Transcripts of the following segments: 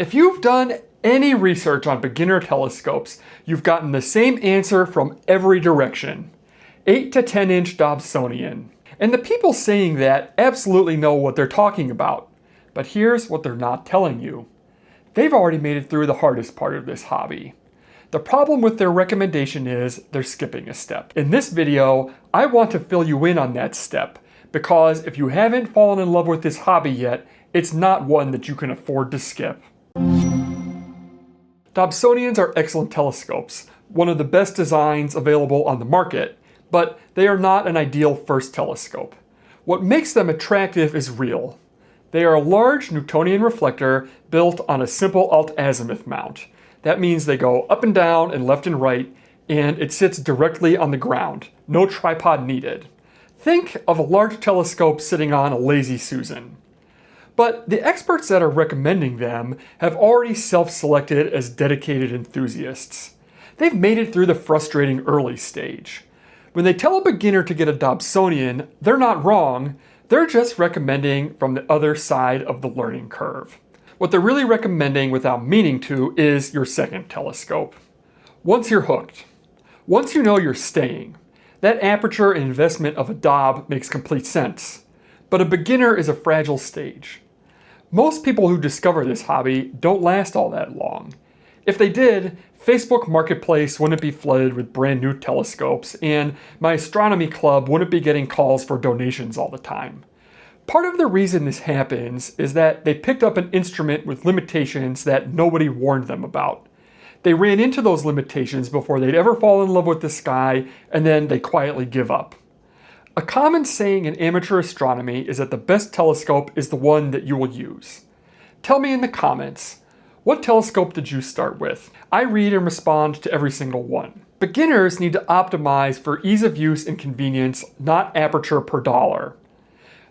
If you've done any research on beginner telescopes, you've gotten the same answer from every direction. 8 to 10 inch Dobsonian. And the people saying that absolutely know what they're talking about. But here's what they're not telling you. They've already made it through the hardest part of this hobby. The problem with their recommendation is they're skipping a step. In this video, I want to fill you in on that step, because if you haven't fallen in love with this hobby yet, it's not one that you can afford to skip. Dobsonians are excellent telescopes, one of the best designs available on the market, but they are not an ideal first telescope. What makes them attractive is real. They are a large Newtonian reflector built on a simple alt-azimuth mount. That means they go up and down and left and right, and it sits directly on the ground. No tripod needed. Think of a large telescope sitting on a lazy Susan. But the experts that are recommending them have already self-selected as dedicated enthusiasts. They've made it through the frustrating early stage. When they tell a beginner to get a Dobsonian, they're not wrong, they're just recommending from the other side of the learning curve. What they're really recommending without meaning to is your second telescope. Once you're hooked, once you know you're staying, that aperture and investment of a Dob makes complete sense. But a beginner is a fragile stage. Most people who discover this hobby don't last all that long. If they did, Facebook Marketplace wouldn't be flooded with brand new telescopes, and my astronomy club wouldn't be getting calls for donations all the time. Part of the reason this happens is that they picked up an instrument with limitations that nobody warned them about. They ran into those limitations before they'd ever fall in love with the sky, and then they quietly give up. A common saying in amateur astronomy is that the best telescope is the one that you will use. Tell me in the comments, what telescope did you start with? I read and respond to every single one. Beginners need to optimize for ease of use and convenience, not aperture per dollar.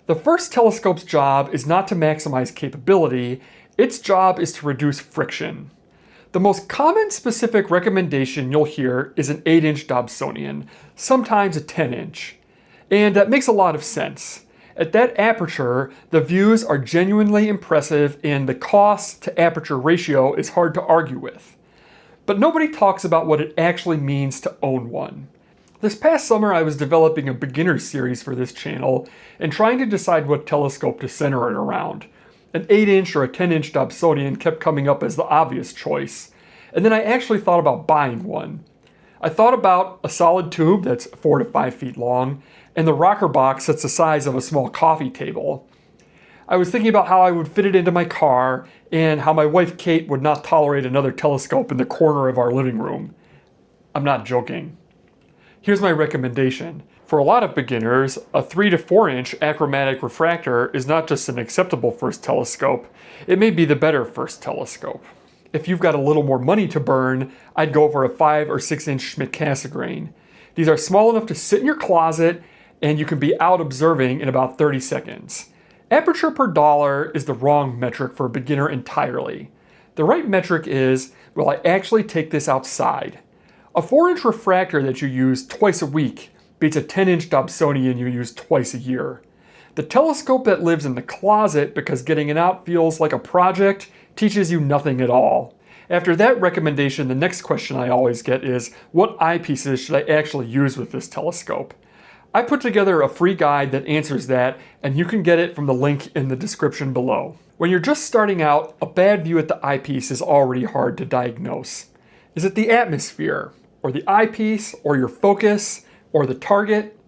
The first telescope's job is not to maximize capability, its job is to reduce friction. The most common specific recommendation you'll hear is an 8-inch Dobsonian, sometimes a 10-inch. And that makes a lot of sense. At that aperture, the views are genuinely impressive and the cost to aperture ratio is hard to argue with. But nobody talks about what it actually means to own one. This past summer I was developing a beginner series for this channel and trying to decide what telescope to center it around. An 8-inch or a 10-inch Dobsonian kept coming up as the obvious choice. And then I actually thought about buying one. I thought about a solid tube that's 4 to 5 feet long, and the rocker box that's the size of a small coffee table. I was thinking about how I would fit it into my car, and how my wife Kate would not tolerate another telescope in the corner of our living room. I'm not joking. Here's my recommendation. For a lot of beginners, a 3 to 4 inch achromatic refractor is not just an acceptable first telescope, it may be the better first telescope. If you've got a little more money to burn, I'd go for a 5 or 6 inch Schmidt-Cassegrain. These are small enough to sit in your closet, and you can be out observing in about 30 seconds. Aperture per dollar is the wrong metric for a beginner entirely. The right metric is, will I actually take this outside? A 4-inch refractor that you use twice a week beats a 10-inch Dobsonian you use twice a year. The telescope that lives in the closet because getting it out feels like a project teaches you nothing at all. After that recommendation, the next question I always get is, what eyepieces should I actually use with this telescope? I put together a free guide that answers that, and you can get it from the link in the description below. When you're just starting out, a bad view at the eyepiece is already hard to diagnose. Is it the atmosphere, or the eyepiece, or your focus, or the target?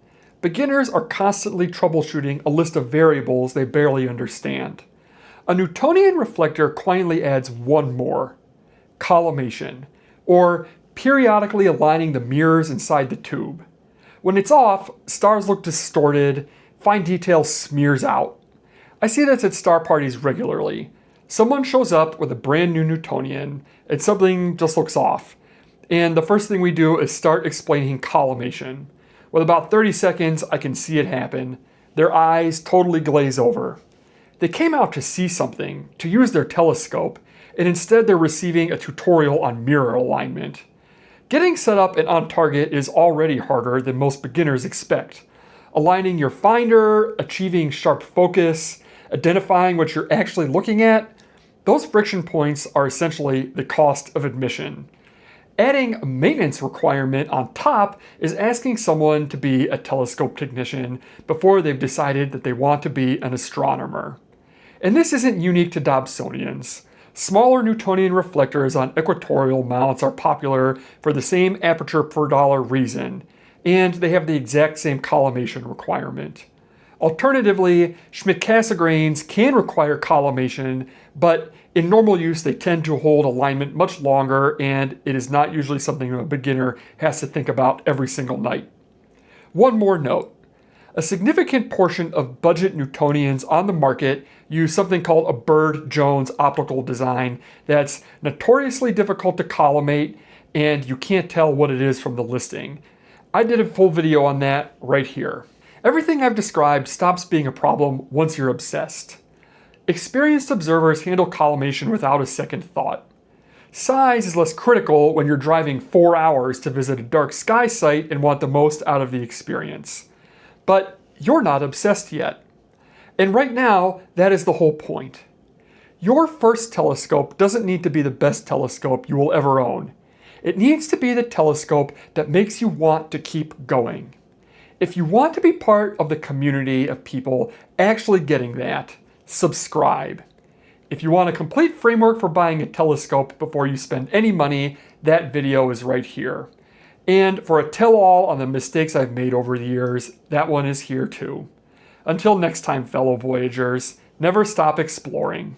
Beginners are constantly troubleshooting a list of variables they barely understand. A Newtonian reflector quietly adds one more: collimation, or periodically aligning the mirrors inside the tube. When it's off, stars look distorted, fine detail smears out. I see this at star parties regularly. Someone shows up with a brand new Newtonian, and something just looks off. And the first thing we do is start explaining collimation. With about 30 seconds, I can see it happen. Their eyes totally glaze over. They came out to see something, to use their telescope, and instead they're receiving a tutorial on mirror alignment. Getting set up and on target is already harder than most beginners expect. Aligning your finder, achieving sharp focus, identifying what you're actually looking at, Those friction points are essentially the cost of admission. Adding a maintenance requirement on top is asking someone to be a telescope technician before they've decided that they want to be an astronomer. And this isn't unique to Dobsonians. Smaller Newtonian reflectors on equatorial mounts are popular for the same aperture per dollar reason, and they have the exact same collimation requirement. Alternatively, Schmidt-Cassegrains can require collimation, but in normal use they tend to hold alignment much longer, and it is not usually something a beginner has to think about every single night. One more note. A significant portion of budget Newtonians on the market use something called a Bird-Jones optical design that's notoriously difficult to collimate, and you can't tell what it is from the listing. I did a full video on that right here. Everything I've described stops being a problem once you're obsessed. Experienced observers handle collimation without a second thought. Size is less critical when you're driving 4 hours to visit a dark sky site and want the most out of the experience. But you're not obsessed yet. And right now, that is the whole point. Your first telescope doesn't need to be the best telescope you will ever own. It needs to be the telescope that makes you want to keep going. If you want to be part of the community of people actually getting that, subscribe. If you want a complete framework for buying a telescope before you spend any money, that video is right here. And for a tell-all on the mistakes I've made over the years, that one is here too. Until next time, fellow Voyagers, never stop exploring.